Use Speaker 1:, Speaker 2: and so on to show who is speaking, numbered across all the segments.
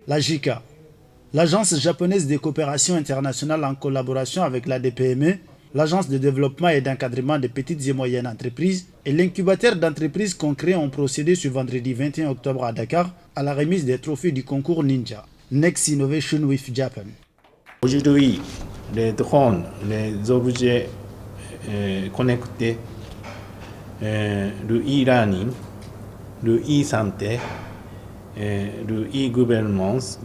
Speaker 1: La JICA, l'Agence japonaise de coopération internationale en collaboration avec l'ADPME, l'Agence de développement et d'encadrement des petites et moyennes entreprises et l'incubateur d'entreprises concrets ont procédé ce vendredi 21 octobre à Dakar à la remise des trophées du concours Ninja, Next Innovation with Japan.
Speaker 2: Aujourd'hui, les drones, les objets connectés, le e-learning, le e-santé, le e-gouvernance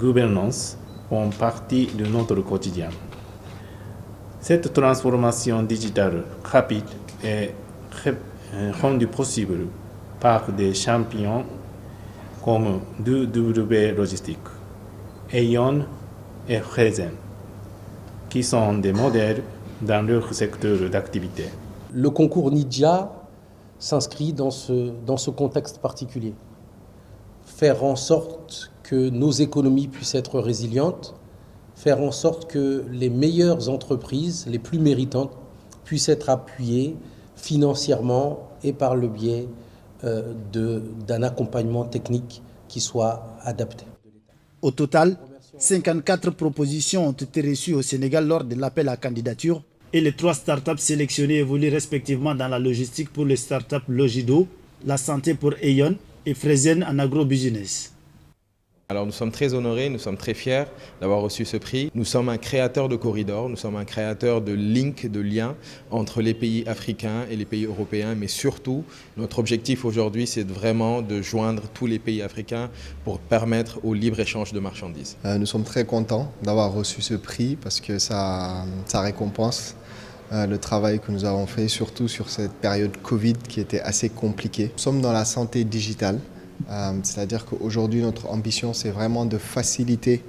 Speaker 2: font partie de notre quotidien. Cette transformation digitale rapide est rendue possible par des champions comme DW Logistique, Aeon et Raizen, qui sont des modèles dans leur secteur d'activité.
Speaker 3: Le concours Ninja s'inscrit dans ce contexte particulier. Faire en sorte que nos économies puissent être résilientes, faire en sorte que les meilleures entreprises, les plus méritantes, puissent être appuyées financièrement et par le biais d'un accompagnement technique qui soit adapté.
Speaker 1: Au total, 54 propositions ont été reçues au Sénégal lors de l'appel à candidature et les 3 startups sélectionnées évoluent respectivement dans la logistique pour les startups Logido, la santé pour Aeon et Fraizen en agrobusiness.
Speaker 4: Alors nous sommes très honorés, nous sommes très fiers d'avoir reçu ce prix. Nous sommes un créateur de corridors, nous sommes un créateur de links, de liens entre les pays africains et les pays européens, mais surtout notre objectif aujourd'hui c'est vraiment de joindre tous les pays africains pour permettre au libre-échange de marchandises.
Speaker 5: Nous sommes très contents d'avoir reçu ce prix parce que ça récompense le travail que nous avons fait, surtout sur cette période Covid qui était assez compliquée. Nous sommes dans la santé digitale. C'est-à-dire qu'aujourd'hui, notre ambition, c'est vraiment de faciliter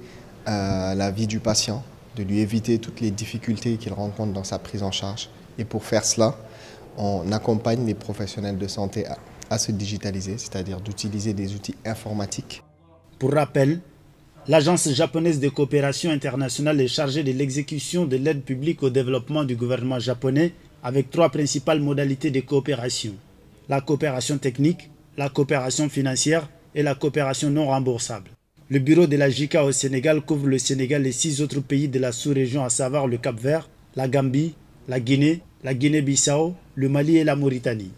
Speaker 5: la vie du patient, de lui éviter toutes les difficultés qu'il rencontre dans sa prise en charge. Et pour faire cela, on accompagne les professionnels de santé à se digitaliser, c'est-à-dire d'utiliser des outils informatiques.
Speaker 1: Pour rappel, l'Agence japonaise de coopération internationale est chargée de l'exécution de l'aide publique au développement du gouvernement japonais avec 3 principales modalités de coopération. La coopération technique, la coopération financière et la coopération non remboursable. Le bureau de la JICA au Sénégal couvre le Sénégal et 6 autres pays de la sous-région, à savoir le Cap-Vert, la Gambie, la Guinée-Bissau, le Mali et la Mauritanie.